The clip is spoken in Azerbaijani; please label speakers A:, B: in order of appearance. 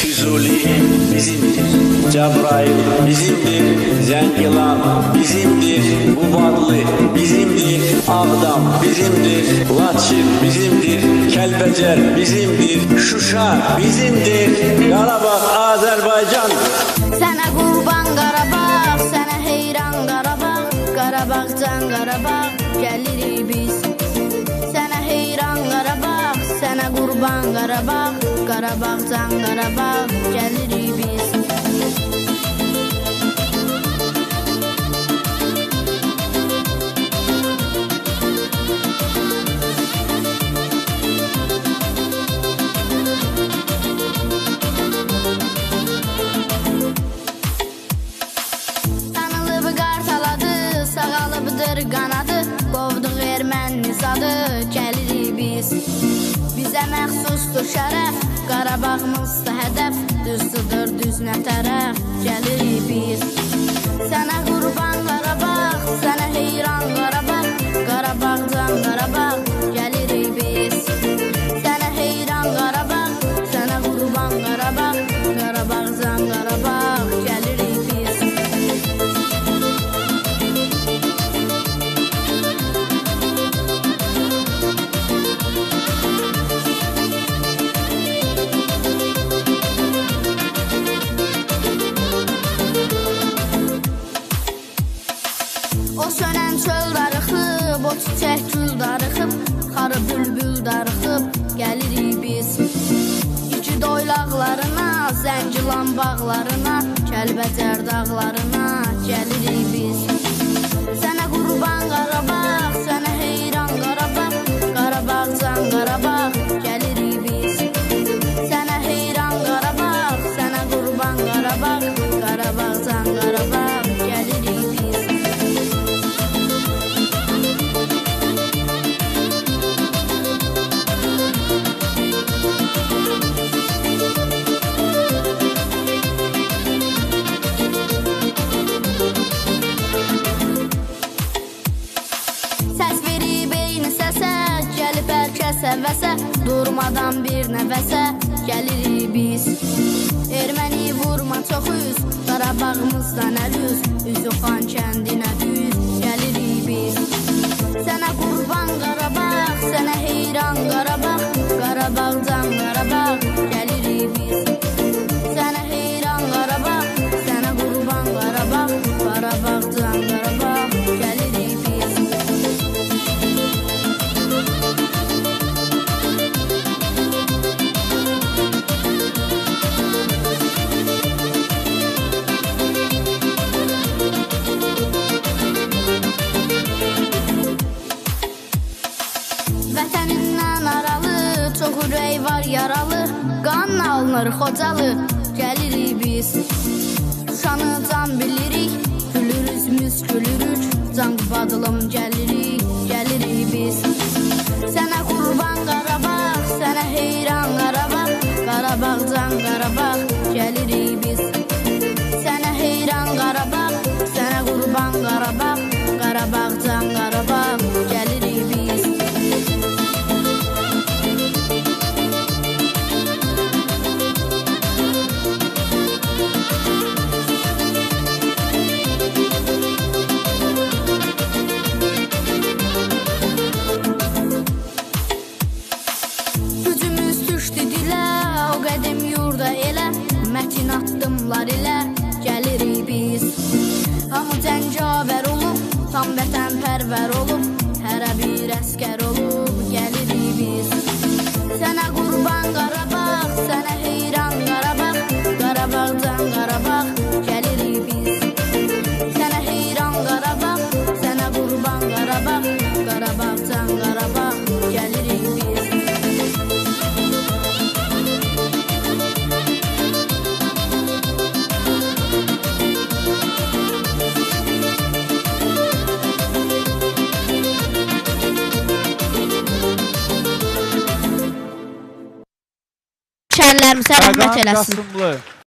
A: Füzuli bizimdir, Cəbrayıl bizimdir, Zəngilan bizimdir, Qubadlı bizimdir, Ağdam bizimdir, Laçin bizimdir, Kəlbəcər bizimdir, Şuşa bizimdir, Qarabağ Azərbaycan.
B: Sənə qurban Qarabağ, sənə heyran Qarabağ, Qarabağcan Qarabağ gəlirik biz. Sənə heyran Qarabağ, sənə qurban Qarabağ, Qarabağcan Qarabağ gəlirik biz. Qanadı, qovduq erməni zadı, gəlirik biz. Bizə məxsusdur şərəf, Qarabağımızda hədəf, düzdür düz nə tərəf, gəlirik biz. Sənə qurban Qarabağ, sənə heyran Qarabağ, Qarabağcan Qarabağ, gəlirik biz. Sənə heyran Qarabağ, sənə qurban Qarabağ, Qarabağcan Qarabağ, gəlirik biz. O sönən çöl darıxıb, o çiçək gül darıxıb, xarı bülbül darıxıb, gəlirik biz. İki doylaqlarına, Zəngilan bağlarına, Kəlbəcər dağlarına, gəlirik biz. Sənə qurban Qarabağ, sənə heyran Qarabağ, Qarabağcan Qarabağ, gəlirik biz. Sənə heyran Qarabağ, sənə qurban Qarabağ, Qarabağcan Qarabağ, gəlirik biz. Səvəsə, durmadan bir nəfəsə gəlirik biz. Erməni vurma çox üz, Qarabağımızdan əl üz, üzü xan kəndinə düz, gəlirik biz. Sənə qurban Qarabağ, sənə heyran Qarabağ, Qarabağcan Qarabağ, gəlirik biz. Sənə heyran Qarabağ, sənə qurban Qarabağ, Qarabağcan Qarabağ, gəlirik biz. Vətənindən aralı, çox ürək var yaralı, qanla alınır Xocalı, gəlirik biz. Şuşanı can bilirik, gülürüz müz gülürük, can qubadılım gəlirik, gəlirik biz. Sənə qurban Qarabağ, sənə heyran Qarabağ, Qarabağcan Qarabağ, gəlirik biz. Sənə heyran Qarabağ, sənə qurban Qarabağ, Qarabağcan Qarabağ, gəlirik biz. Mətin addımlar ilə gəlirik biz. Hamı cəngavər olub, tam vətənpərvər olub, hərə bir əskər olub, gəlirik biz. Sənə qurban Qarabağ, sənə heyran Qarabağ, Qarabağcan Qarabağ, gəlirik biz. Sənə heyran Qarabağ, sənə qurban Qarabağ, Qarabağcan Qarabağ, gəlirik biz. Şəhərlərimizə rəhmət eləsin.